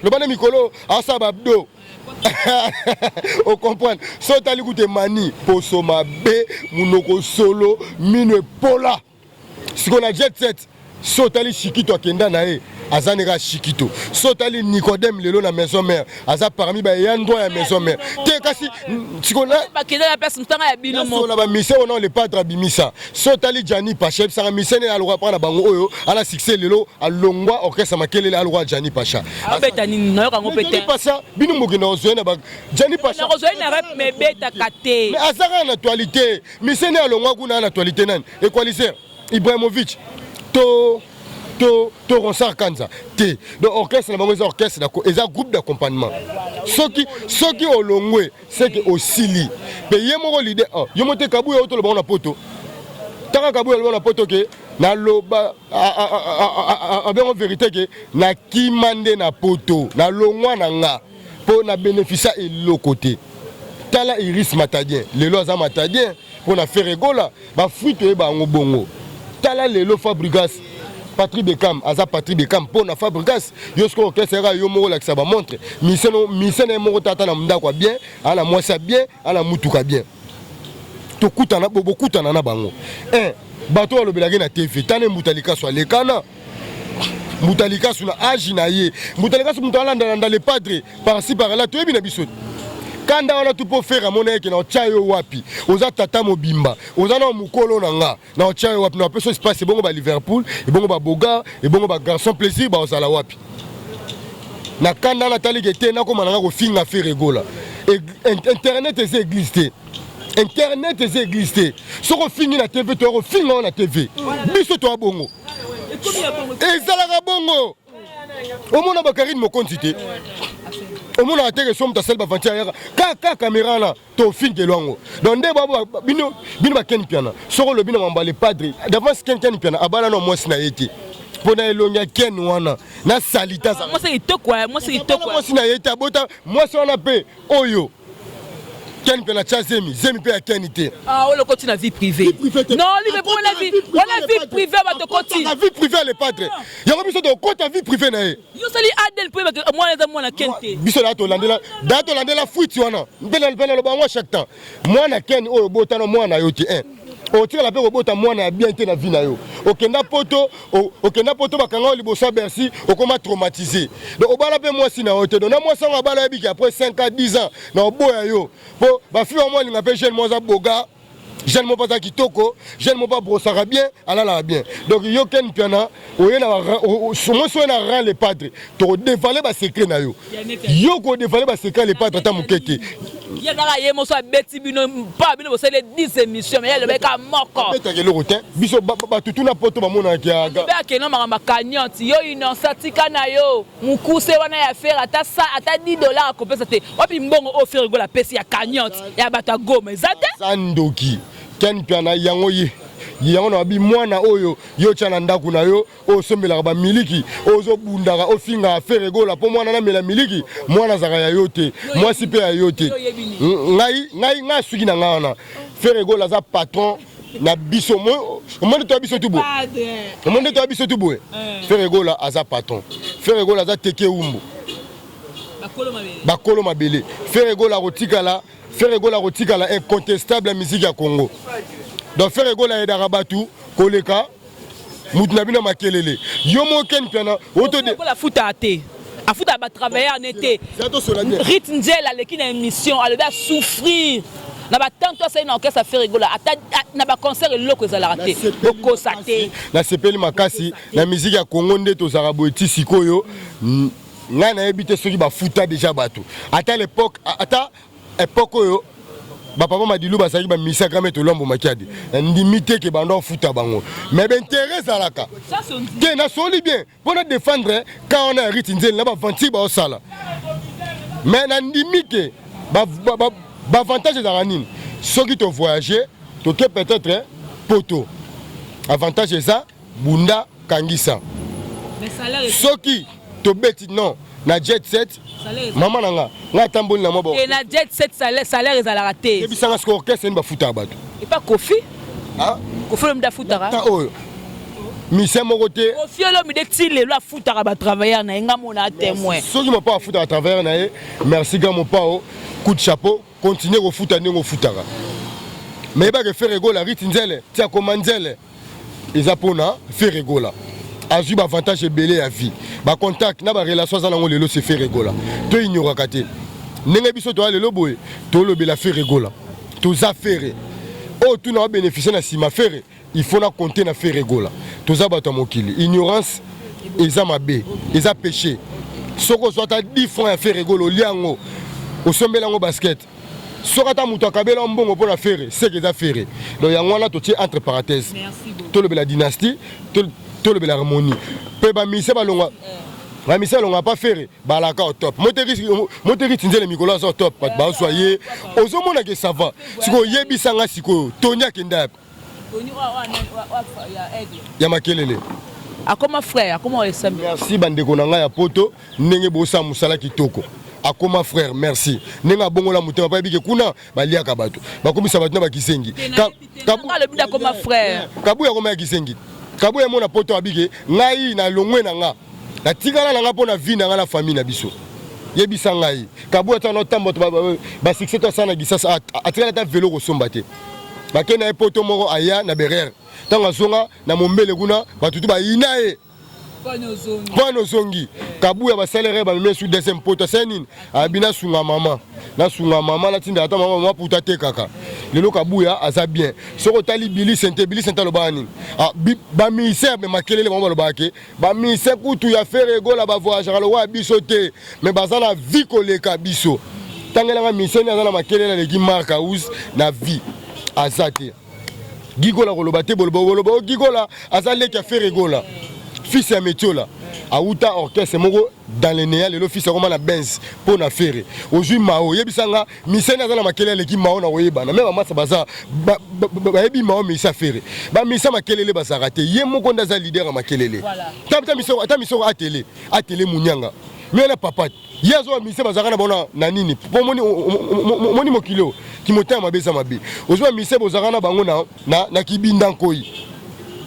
le bande mikolo asa babdo on comprend so tali goûter mani poso mabe munoko solo mine pola ce qu'on a jet set so tali chikito akenda na e azanera Chikito sotali Nicodème lelo na maison mère aza parmi ba yandro ya maison mère te kasi sikona ba kida ya pesa mtanga ya bino mo la ba mission on le padre bimisa sotali Jani Pacha sanga mission ya lwa pana bango oyo ala succès lelo alongwa orchestre makelele alwa Jani Pacha abeta nini no kango pete Jani Pacha bino mokina ozoena ba Jani Pacha na ozoena rap me beta kate mais azara na actualité mission ya longwa kuna na actualité nani equaliser Ibrahimovic to Ronsard Kanza te donc orchestre na bango eza orchestre eza groupe d'accompagnement soki olongwe c'est que osili pe yemoko leader yo mote kabuya otolo bango na poto taka kabuya lo na poto ke na loba en vérité que na kimande na poto na longwa na nga po na bénéficia elo côté tala Iris Matadien lelo aza Matadien pour na faire rigola ba fruit e ba ngobongo tala lelo Fabregas Patrick Beckham aza Patrick Beckham pour na Fabregas yosko orchestre yo moko la ça ba montre mission moko tata na ndako bien ala mwasa bien ala mutuka bien to kutana bobo kutana na bango bato alobelaki na TV tane mutalika so lekana mutalika suna agi na ye mutalika so mutala ndanda le padre par-ci par-là to yebi na biso kanda wana tu po faire mona yeke na ochayo wapi oza tata mobimba oza na mukolo na nga na ochayo wapi na peso espace bongo ba Liverpool et bongo ba Boga et bongo ba Garçon Plaisir ba osala wapi na kanda na tali gete na ko mananga ko finga faire rigola internet existe internet existe soko fingi na TV to ko finga na TV biso to bongo ezalaka bongo omona ba Karine Mokonzi te omona ateke somme ta selba vantia ka caméra là to finge longo donc nde babo bino ba Ken Piana soko lo bino mambale padre d'avance Ken Piana abala no mwasi na yete pona elonya Ken wana na salita za mwasi itokwa mwasi na yete abota mwasi wana pe oyo Ken Piana chazemi zemi pe ya Kenité on le continue la vie privée non lui mais pour la vie privée va te continuer la vie privée le padre yango biso to kota vie privée na ye yo sali Adel pour moi na Kenté biso dato landela fuiti wana mbele lo bango chaque temps mwana Ken oyo botana mwana yo ti otira la pe robota mwana ya bien te na vie na yo okenda poto bakanga liboso Bercy okoma traumatisé donc obala pe mwasi na hote donc na mwasi ngo abala yebiki après 5 à 10 ans na oboya yo po ba fi moi linga pe jeune moza boga jeune mo pas kitoko jeune mo pas brossara bien alala bien donc yo Ken Piana oyena somo so na rang les padres to dévaler ba secret na yo ko dévaler ba secret les padres ta mukete ya na ye mo so beti bino pa bino so les 10 émissions mais ya le beka moko beta ke le rotin biso ba tutuna poto ba mona ki aga ba ke no mama kanyoti yo innocent kana yo mukuse wana ya faire ata $10 akopesa te wapi mbongo offrir go la pesi ya kanyoti ya bata goma ezate sandoki Ken Piana yango ye yango na bi mwana oyo yo tshana ndaku na yo osombelaka ba miliki ozo bundaka ofinga affaire egola po mwana na mela miliki mwana zaka ya yote mwasi pe ya yote ngai suki na ngana faire egola za patron na biso monde to biso tubo monde to biso tubo faire egola aza patron faire egola za teke umbu bakolo mabele faire egola rotikala incontestable la musique ya Congo donc faire egola edara batu koleka mutuna bina makelele yo mo Ken Piana auto de la futa ate afuta ba travailler en été Rit Nzela leki na émission elle va souffrir na ba tanto ça na orchestre faire egola ata na ba concert eloko ezala raté boko saté na sepeli makasi na musique ya Congo nde to zaraboeti sikoyo nga na ebité soki ba futa déjà batu ata l'époque oyo bapapa madilu basaki bamisaka meto lombo makiadi ndimite ke bando futa bango mais b'intérêt zalaka te na soli bien pour na défendre quand on a Rit Nzela na ba venti ba osala mais na ndimike ba avantage za nini soki to voyager to ke peut-être poto avantage ça bunda kangisa mais salaire soki to beti non na jet set maman nga tamboli na mobo et na jet set salaire ezala raté et bisanga sko orchestre ba futa bato et pas Kofi Kofi le mda futara ta oyo mission moko te Kofi le mde tile la futara ba travailler na nga mona témoin soki mo pas futa à travers na ye merci gars mon pao coup de chapeau continuer au futa ndingo futara mais ba que faire rigola Rit Nzela tia komanzele eza pona faire rigola azui avantage ebele ya vie ba contact na ba relation za nango lelo se fait rigola to ignora kate ndenge biso to lelo boye to lobela fait rigola to za faire oh tu na bénéficier na sima faire il faut na compter na faire rigola to za bato mokili ignorance eza mabe eza péché soko soit 10 francs à faire rigola liango au sombela ngo basket soko ta muto akabela mbongo pour la faire c'est que za faire donc yango na to tie entre parenthèses to lobela dynastie to le bela harmonie pe ba mise ba longa ba mise longa pas faire ba la ka au top motéri tinzele mikolo au top ba soyez ozo mona que ça va siko yebisa nga siko tonya kenda ya makelele akoma frère akoma esambi merci bandeko na nga ya poto ndenge bosa musala kitoko akoma frère merci nenga bongola mutema pa bike kuna baliaka bato bakomisa bato na bakisengi kabula akoma frère kabuya koma ya kisengi kabuya mona poto abike ngai na longwe na nga na tigala na nga pona vie na nga na famille na biso yebisa ngai kabuya ta no tambo ba succès to sana gisasa atikala ta vélo ko somba te bakena e poto moko aya na berere tanga zonga na mombele kuna batutu ba inae Pano zongi kabuya ba salaire ba mesu deuxième poto senine abina sunga mama na tinda ata mama puta te kaka lelo kabuya aza bien soko tali bili sente lo bani ba ministère be makelele ba lo bake ba ministère kutu ya faire gola ba voyage lo wa biso te mais bazana vie koleka biso tangela nga ministère na zana makelele le ki marka house na vie azate gigola ko lo bate bolo gigola azale ki faire gola fils ya Metiola auta orchestre moko dans le néa le fils comme na Benz pour na faire aujourd'hui mao yebisanga misena za na makelele ki mao na oyeba na même masa baza ba yebi mao mais ça faire ba misa makelele ba sarate ye moko ndaza leader ya makelele ta miso atele munyanga mais na papa yezo misa bazaka na bona na nini pour moni mokilo ki motema mabeza mabe aujourd'hui misa bozaka na bango na kibinda nkoi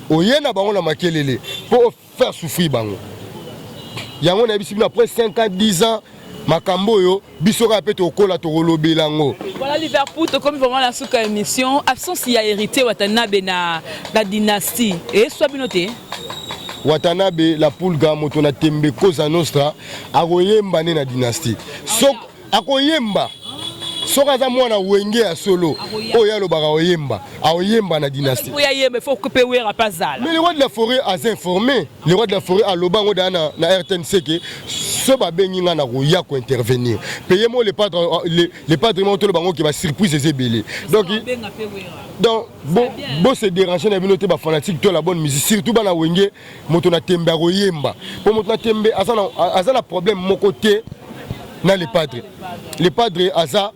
oyena bango na makelele pour faire souffrir bango yango na biso après 5 ans 10 ans makambo yo biso ka peto kola to lobelango voilà Liverpool to comme vraiment la souka émission absence ya hérité Watanabe na dynastie et soit binoté Watanabe la pulga moto na tembe Cosa Nostra akoyemba ne na dynastie sok akoyemba soka za mwana wenge ya solo oya lo baka oyemba na dynastie oya yemba faut couper wera pasal mais le roi de la forêt a informé le roi de la forêt a lobango na RTNC que ce ba benginga na ko ya ko intervenir payer moi les padres monto le bango qui va surprise ezebele donc bon se déranger na binote ba fanatique to la bonne musique surtout bana wenge moto na tembe a koyemba pour moto na tembe azana problème mon côté na les padres aza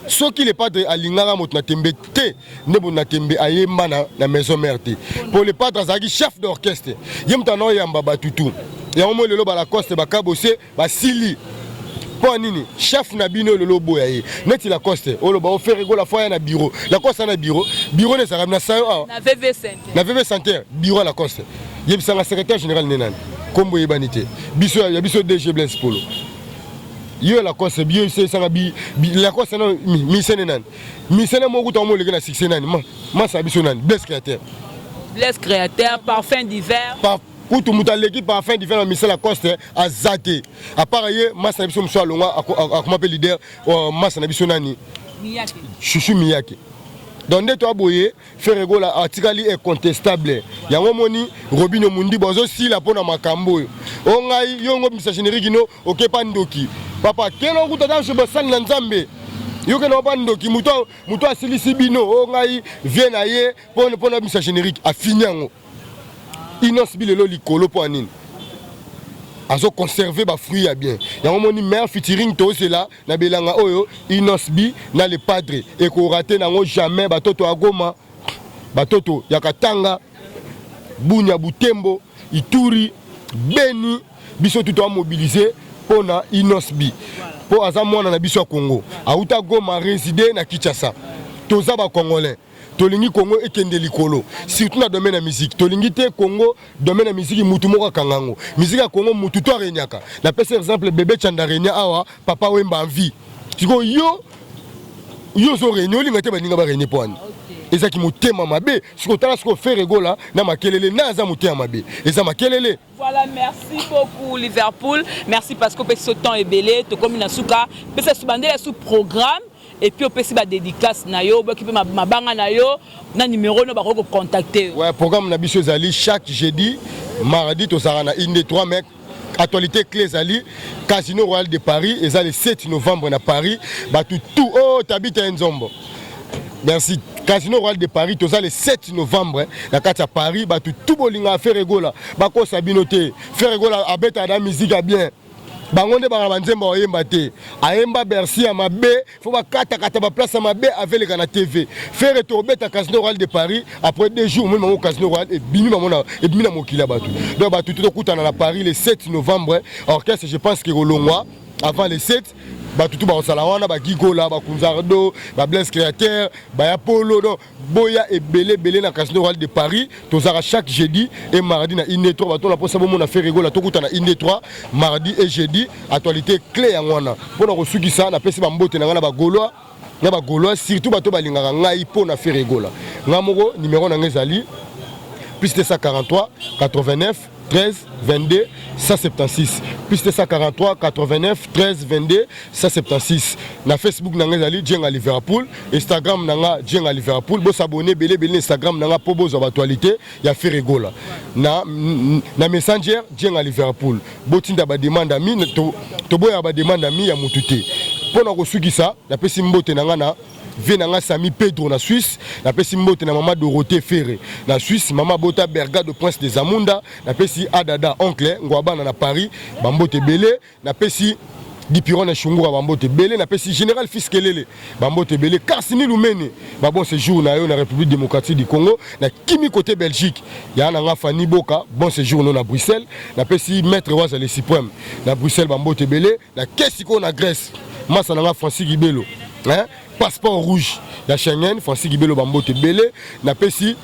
soki les padres alingara moto na tembe te nebo na tembe ayemba na maison mère te pour les padres azaki chef d'orchestre yemta no yamba batutu ya omo lelo bala coste bakabose basili po nini chef na bino lelo boya ye neti la coste olo ba faire go la fois na bureau la coste na bureau ne sera na sa na VV Santerre bureau la coste yebisa na secrétaire général nenani kombo yebanité biso ya biso DG Blaise Polo yo la cause bien c'est ça la cause non misene nan misene mo kuta mo le na succès nan ma sa biso nan Blaise créateur parfum d'hiver par kutu muta l'équipe parfum d'hiver misene la cause azate à part hier ma sa biso mso longa a comment appelle leader ma sa biso nani Miyake Chuchu Miyake donc nde to aboye faire gola article est contestable yango moni Robino Mundi bozo si la pona makambo o ngai yongo misa générique no okepa ndoki papa kelo kuta je bosani na nzambe yoke na bandoki muto asilisi bino o ngai vient na ye pona misa générique a finyango inos bilelo likolo po anine azo conserver ba fruit ya bien yango moni mère featuring to cela na belanga oyo inosbi na le padre et ko rater nango jamais batoto agoma batoto ya Katanga Bunya Butembo Ituri Beni biso tout a mobiliser pona inosbi po aza mwana na biso ya Congo auta goma résider na Kinshasa toza ba congolais tolingi Congo ekende likolo surtout na domaine ya musique tolingi te Congo domaine ya musique mutu moko kangango musique ya Congo mutu to renyaka na pese exemple bébé Chandarenya awa papa wemba envie tiko yo zo renyo linga te baninga ba renye poani eza ki motema mabe siko tala siko faire gola na makelele na za motema mabe eza makelele. Voilà, merci beaucoup Liverpool. Merci parce que ce temps est belé, to comme na suka, peut se subandé sous programme et puis on peut se ba dédicace na yo, ba ki pe mabanga na yo, na numéro no ba ko contacter. Ouais, programme na biso ezali chaque jeudi, mardi to sara na inde 3 mec. Actualité clé zali Casino Royal de Paris et ça le 7 novembre na Paris ba tout oh t'habites à Nzombo. Merci. Casino Royal de Paris to ça le 7 novembre na kati à Paris ba tout bolinga faire regola ba ko sabinote faire regola abeta da musique a bien. Bangonde ba banzemba oyemba te ayemba Bercy ya mabe faut ba kata ba place ya mabe avec les na TV faire retour beta Casino Royal de Paris après 2 jours même au Casino Royal et bimi mamona et bimi na mokila batu donc ba tout kutana na Paris le 7 novembre orchestre je pense que Rolongwa avant le 7 batutu ba osalawana ba gigola ba kunzardo ba Blaise Créateur ba Apollo donc boya et belé na Casino Royal de Paris tozara chaque jeudi et mardi na ine 3 bato la posa bomo na faire rigola to kutana ine 3 mardi et jeudi actualité clé ya ngwana pona ko sukisa na pesi ba mbote na ngana ba golois na ba golois surtout bato balingaka ngai pona faire rigola ngamoko numéro na ngezali plus 143 89 13 22 176 plus 143 89 13 22 176 na Facebook nanga zali Djenga Liverpool, Instagram nanga Djenga Liverpool, bo s'abonner belé Instagram nanga po bozo actualité ya Ferregola na Messenger Djenga Liverpool bo tinda ba demande ami to boya ba demande ami ya mutute pona ko sukisa na pesi mbote nanga na Venanga Sami Pedro na Suisse, na pesi mbote na maman Dorothée Ferré na Suisse, maman Bota Berga de Prince des Amunda, na pesi Adada oncle Ngwabana na Paris, bambote belé, na pesi Dipiron na Chungura bambote belé, na pesi Général Fiskelele, bambote belé, Karsini Lumene, ba bon séjour na yo na République démocratique du Congo, na Kimi côté Belgique, ya na Fanny Boka, bon séjour na Bruxelles, na pesi Maître Wazale Suprême, na Bruxelles bambote belé, na Kessiko na Grèce, Massa na Francis Gibelo, hein? Passeport rouge ya Schengen Francis Gibelo bambote belé na pesi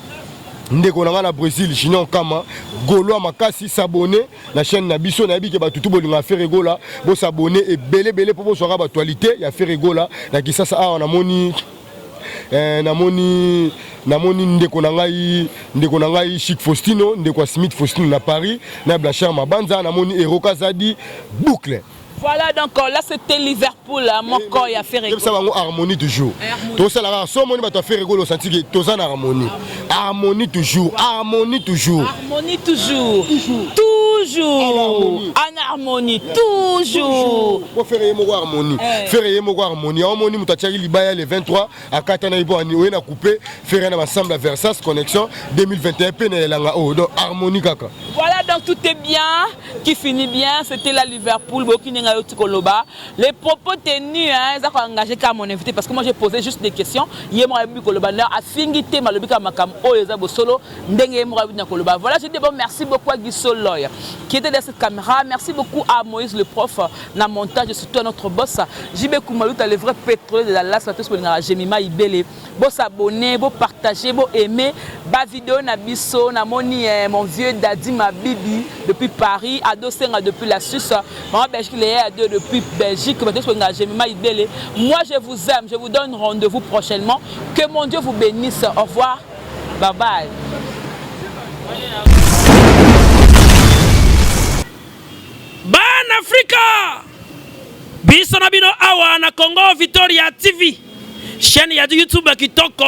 ndeko na Brésil Junior Kama Gaulois makasi s'abonner na chaîne na biso na biki ba tutu bolinga faire rigola bo s'abonner et belé pour bo soka ba actualité ya faire rigola na kisasa a na moni namoni ndeko na ngai Chic Faustino ndeko Smith Faustino na Paris na Blanchard Mabanza namoni Eroka Zadi boucle. Voilà, donc là c'était Liverpool, mon corps a fait rigolo. Ça va harmonie toujours. Tout ça là, so moni va te faire rigolo, senti que tout ça en harmonie. Harmonie toujours, harmonie toujours. Harmonie toujours. Toujours. En harmonie, toujours. Pour faire yemo harmonie. Faire yemo harmonie. Harmonie mutachari libaya le 23 à Katana ibo ani oena coupé, faire un ensemble à Versace connexion 2021 pene langa oh. Donc harmonie kaka. Voilà, donc tout est bien, qui finit bien, c'était la Liverpool, les propos tenus, hein, ils ont engagé comme mon invité parce que moi j'ai posé juste des questions. Voilà, je dis bon, merci beaucoup à Guissol Loy qui était dans cette caméra. Merci beaucoup à Moïse le prof, dans le montage, surtout à notre boss. JB Koumalut, le vrai pétrole de la Las Vegas, Jemima Ibele. Bon s'abonner, bon partager, bon aimer. Ba vidéo na biso, na moni mon vieux Daddy ma bibi depuis Paris, Ado Senga depuis la Suisse, maman Belgique les Ado depuis Belgique. Moi je vous aime, je vous donne rendez-vous prochainement. Que mon Dieu vous bénisse. Au revoir. Bye bye. Ban Africa. Bisona bino awa na Congo Victoria TV. Chaîne ya YouTube kitoko.